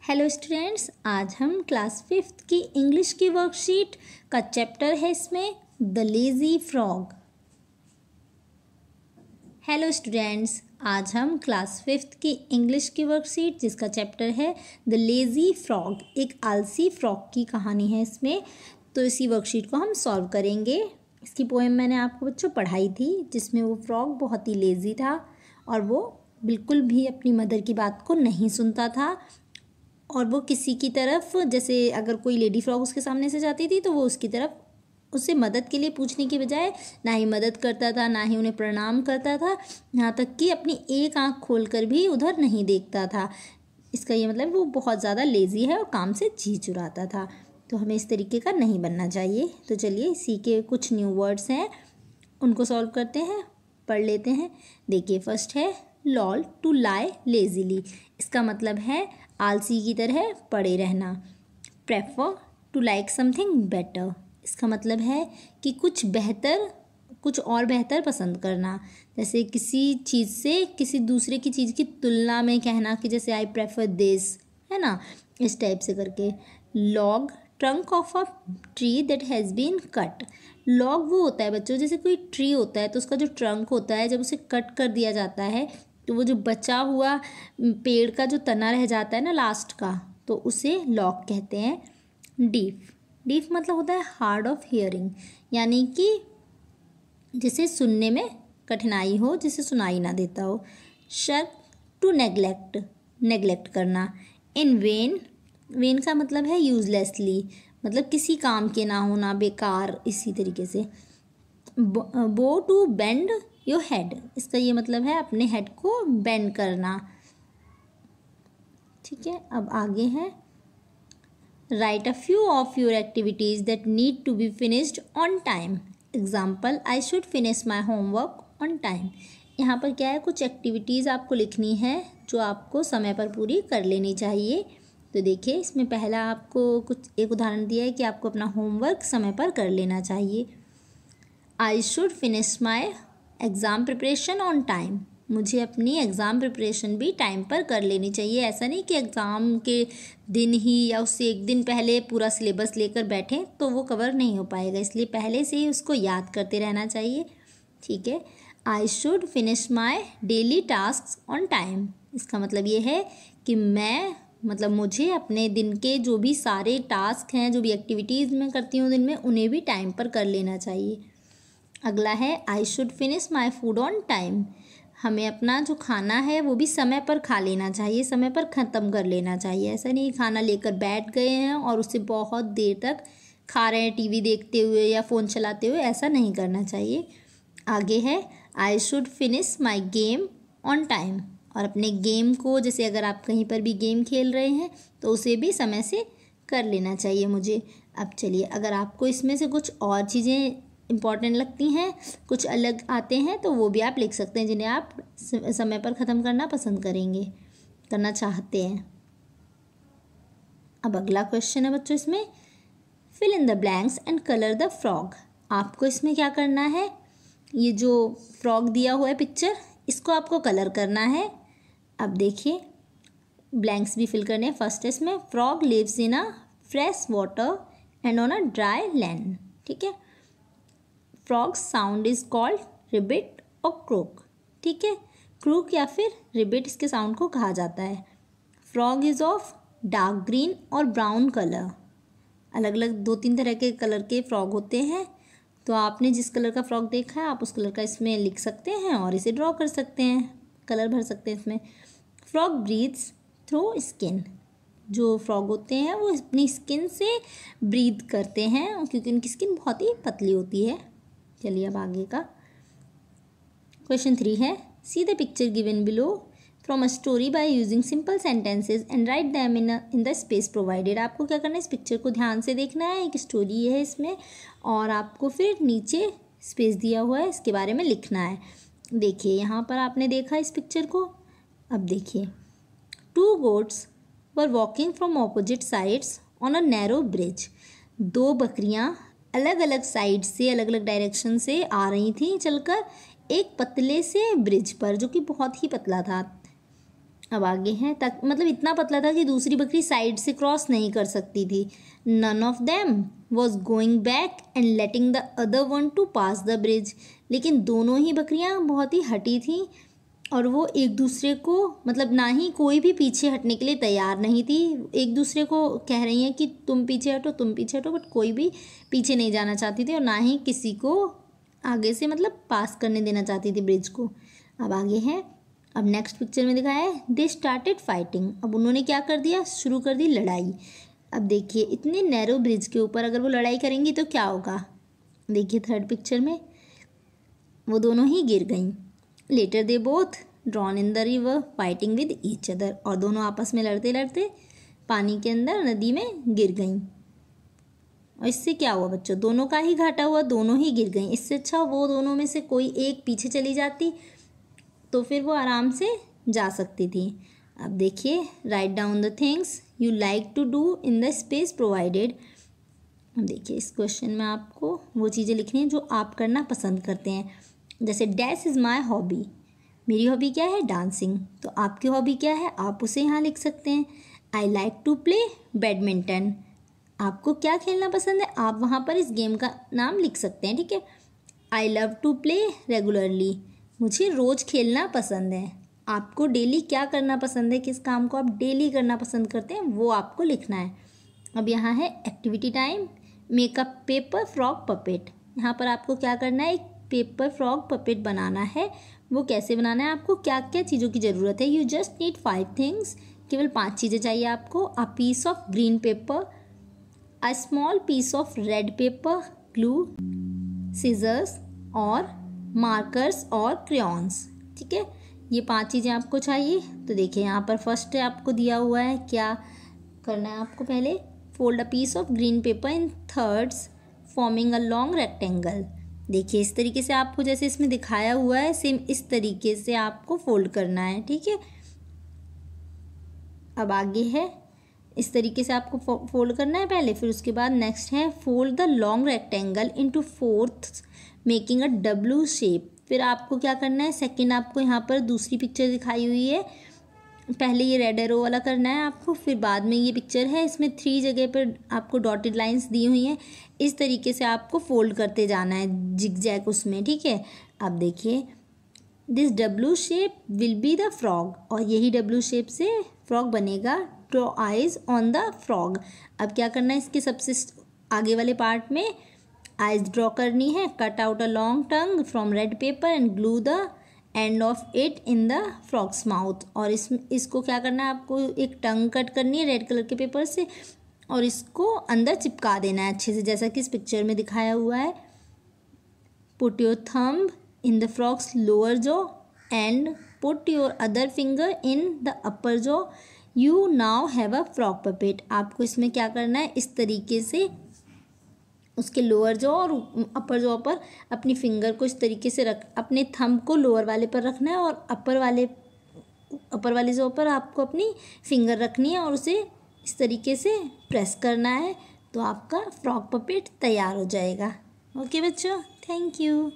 Hello students, आज हम class 5th की इंग्लिश की वर्कशीट का चैप्टर है इसमें the lazy frog. Hello students, आज हम क्लास 5th की इंग्लिश की वर्कशीट जिसका चैप्टर है द लेज़ी फ्रॉग, एक आलसी फ्रॉग की कहानी है इसमें। तो इसी वर्कशीट को हम सॉल्व करेंगे। इसकी पोएम मैंने आपको बच्चों पढ़ाई थी, जिसमें वो फ्रॉग बहुत ही लेज़ी था और वो बिल्कुल भी अपनी मदर की बात को नहीं सुनता था। और वो किसी की तरफ, जैसे अगर कोई लेडी फ्रॉग उसके सामने से जाती थी तो वो उसकी तरफ उससे मदद के लिए पूछने की बजाय ना ही मदद करता था, ना ही उन्हें प्रणाम करता था, यहाँ तक कि अपनी एक आंख खोलकर भी उधर नहीं देखता था। इसका ये मतलब वो बहुत ज़्यादा लेज़ी है और काम से जी चुराता था। तो हमें इस तरीके का नहीं बनना चाहिए। तो चलिए इसी के कुछ न्यू वर्ड्स हैं, उनको सॉल्व करते हैं, पढ़ लेते हैं। देखिए, फर्स्ट है लॉल, टू लाई लेजीली। इसका मतलब है आलसी की तरह पड़े रहना। Prefer, to like something better. इसका मतलब है कि कुछ और बेहतर पसंद करना। जैसे किसी चीज़ से किसी दूसरे की चीज़ की तुलना में कहना कि जैसे आई प्रेफर दिस, है ना, इस टाइप से करके। Log, trunk of a tree that has been cut. Log वो होता है बच्चों, जैसे कोई ट्री होता है तो उसका जो ट्रंक होता है जब उसे कट कर दिया जाता है तो वो जो बचा हुआ पेड़ का जो तना रह जाता है ना लास्ट का, तो उसे लॉग कहते हैं। डीफ, डीफ मतलब होता है हार्ड ऑफ हियरिंग, यानी कि जिसे सुनने में कठिनाई हो, जिसे सुनाई ना देता हो। शक, टू नेग्लेक्ट, नेग्लेक्ट करना। इन वेन, वेन का मतलब है यूजलेसली, मतलब किसी काम के ना होना, बेकार, इसी तरीके से। बो, टू बेंड योर हेड। इसका ये मतलब है अपने हेड को बेंड करना। ठीक है, अब आगे है write a few of your activities that need to be finished on time. Example, I should finish my homework on time. यहाँ पर क्या है, कुछ एक्टिविटीज़ आपको लिखनी है जो आपको समय पर पूरी कर लेनी चाहिए। तो देखिए, इसमें पहला आपको कुछ एक उदाहरण दिया है कि आपको अपना होमवर्क समय पर कर लेना चाहिए। आई should finish my exam preparation on time. मुझे अपनी एग्ज़ाम प्रिपरेशन भी टाइम पर कर लेनी चाहिए। ऐसा नहीं कि एग्ज़ाम के दिन ही या उससे एक दिन पहले पूरा सिलेबस लेकर बैठें तो वो कवर नहीं हो पाएगा, इसलिए पहले से ही उसको याद करते रहना चाहिए। ठीक है, आई should finish my daily task on time. इसका मतलब ये है कि मुझे अपने दिन के जो भी सारे टास्क हैं, जो भी एक्टिविटीज़ मैं करती हूँ दिन में, उन्हें भी टाइम पर कर लेना चाहिए। अगला है आई should finish my food on time. हमें अपना जो खाना है वो भी समय पर खा लेना चाहिए, समय पर ख़त्म कर लेना चाहिए। ऐसा नहीं खाना लेकर बैठ गए हैं और उसे बहुत देर तक खा रहे हैं टीवी देखते हुए या फ़ोन चलाते हुए, ऐसा नहीं करना चाहिए। आगे है आई should finish my game on time. और अपने गेम को, जैसे अगर आप कहीं पर भी गेम खेल रहे हैं तो उसे भी समय से कर लेना चाहिए मुझे। अब चलिए, अगर आपको इसमें से कुछ और चीज़ें इम्पॉर्टेंट लगती हैं, कुछ अलग आते हैं, तो वो भी आप लिख सकते हैं जिन्हें आप समय पर ख़त्म करना पसंद करेंगे, करना चाहते हैं। अब अगला क्वेश्चन है बच्चों, इसमें fill in the blanks and colour the frog. आपको इसमें क्या करना है, ये जो फ्रॉग दिया हुआ है पिक्चर, इसको आपको कलर करना है। अब देखिए, ब्लैंक्स भी फिल करने हैं। फर्स्ट है इसमें frog lives in a fresh water and on a dry land. ठीक है, frog sound is called ribbit और क्रूक। ठीक है, क्रूक या फिर रिबिट इसके साउंड को कहा जाता है। Frog is of dark green और ब्राउन कलर। अलग अलग 2-3 तरह के कलर के फ्रॉग होते हैं, तो आपने जिस कलर का फ्रॉग देखा है आप उस कलर का इसमें लिख सकते हैं और इसे ड्रॉ कर सकते हैं, कलर भर सकते हैं इसमें। Frog breathes through skin. जो फ्रॉग होते हैं वो अपनी स्किन से ब्रीथ करते हैं क्योंकि उनकी स्किन बहुत ही पतली होती है। चलिए अब आगे का क्वेश्चन 3 है see the picture given below from a story by using simple sentences and right them in the space provided. आपको क्या करना है, इस पिक्चर को ध्यान से देखना है, एक स्टोरी है इसमें, और आपको फिर नीचे स्पेस दिया हुआ है, इसके बारे में लिखना है। देखिए, यहाँ पर आपने देखा इस पिक्चर को। अब देखिए, 2 goats were walking from opposite sides on a narrow bridge. 2 बकरियाँ अलग अलग साइड से, अलग अलग डायरेक्शन से आ रही थी चलकर एक पतले से ब्रिज पर, जो कि बहुत ही पतला था। अब आगे हैं, तक मतलब इतना पतला था कि दूसरी बकरी साइड से क्रॉस नहीं कर सकती थी। None of them was going back and letting the other one to pass the bridge. लेकिन दोनों ही बकरियां बहुत ही हटी थीं और वो एक दूसरे को मतलब ना ही कोई भी पीछे हटने के लिए तैयार नहीं थी। एक दूसरे को कह रही हैं कि तुम पीछे हटो, तुम पीछे हटो, बट कोई भी पीछे नहीं जाना चाहती थी और ना ही किसी को आगे से मतलब पास करने देना चाहती थी ब्रिज को। अब आगे है, अब नेक्स्ट पिक्चर में दिखाया है दे स्टार्टेड फाइटिंग। अब उन्होंने क्या कर दिया, शुरू कर दी लड़ाई। अब देखिए इतने नैरो ब्रिज के ऊपर अगर वो लड़ाई करेंगी तो क्या होगा। देखिए थर्ड पिक्चर में वो दोनों ही गिर गईं। Later they both drown in the river fighting with each other. और दोनों आपस में लड़ते लड़ते पानी के अंदर नदी में गिर गईं। और इससे क्या हुआ बच्चों, दोनों का ही घाटा हुआ, दोनों ही गिर गईं। इससे अच्छा वो दोनों में से कोई एक पीछे चली जाती तो फिर वो आराम से जा सकती थी। अब देखिए write down the things you like to do in the space provided. अब देखिए इस क्वेश्चन में आपको वो चीज़ें लिखनी हैं जो आप करना पसंद करते हैं। जैसे डैश इज़ माई हॉबी, मेरी हॉबी क्या है, डांसिंग। तो आपकी हॉबी क्या है, आप उसे यहाँ लिख सकते हैं। I like to play badminton, आपको क्या खेलना पसंद है, आप वहाँ पर इस गेम का नाम लिख सकते हैं, ठीक है। I love to play regularly, मुझे रोज़ खेलना पसंद है। आपको डेली क्या करना पसंद है, किस काम को आप डेली करना पसंद करते हैं वो आपको लिखना है। अब यहाँ है activity time, make a paper frog puppet. यहाँ पर आपको क्या करना है, एक पेपर फ्रॉग पपेट बनाना है। वो कैसे बनाना है, आपको क्या क्या चीज़ों की ज़रूरत है। यू जस्ट नीड 5 थिंग्स, केवल 5 चीज़ें चाहिए आपको। A piece of green paper, a small piece of red paper, glue, scissors और मार्कर्स और क्रेयॉन्स, ठीक है। ये 5 चीज़ें आपको चाहिए। तो देखिए यहाँ पर फर्स्ट आपको दिया हुआ है, क्या करना है आपको, पहले fold a piece of green paper in thirds forming a long rectangle. देखिए इस तरीके से आपको जैसे इसमें दिखाया हुआ है सेम इस तरीके से आपको फोल्ड करना है, ठीक है। अब आगे है, इस तरीके से आपको फोल्ड करना है पहले, फिर उसके बाद नेक्स्ट है fold the long rectangle into fourths making a W shape. फिर आपको क्या करना है, सेकंड आपको यहाँ पर दूसरी पिक्चर दिखाई हुई है, पहले ये रेड एरो वाला करना है आपको, फिर बाद में ये पिक्चर है, इसमें 3 जगह पर आपको डॉटेड लाइंस दी हुई हैं। इस तरीके से आपको फोल्ड करते जाना है जिगजैग उसमें, ठीक है। अब देखिए this W shape will be the frog, और यही डब्ल्यू शेप से फ्रॉग बनेगा। Draw eyes on the frog. अब क्या करना है, इसके सबसे आगे वाले पार्ट में आइज ड्रॉ करनी है। Cut out a long tongue from red pepper and glue the end of it in the frogs mouth. और इसको क्या करना है, आपको एक टंग कट करनी है रेड कलर के पेपर से और इसको अंदर चिपका देना है अच्छे से, जैसा कि इस पिक्चर में दिखाया हुआ है। Put your thumb in the frogs lower jaw and put your other finger in the upper jaw. You now have a frog puppet. आपको इसमें क्या करना है, इस तरीके से उसके लोअर जॉ और अपर जॉ पर अपनी फिंगर को इस तरीके से अपने थंब को लोअर वाले पर रखना है और अपर वाले जॉ पर आपको अपनी फिंगर रखनी है और उसे इस तरीके से प्रेस करना है। तो आपका फ्रॉग पपेट तैयार हो जाएगा। ओके बच्चों, थैंक यू।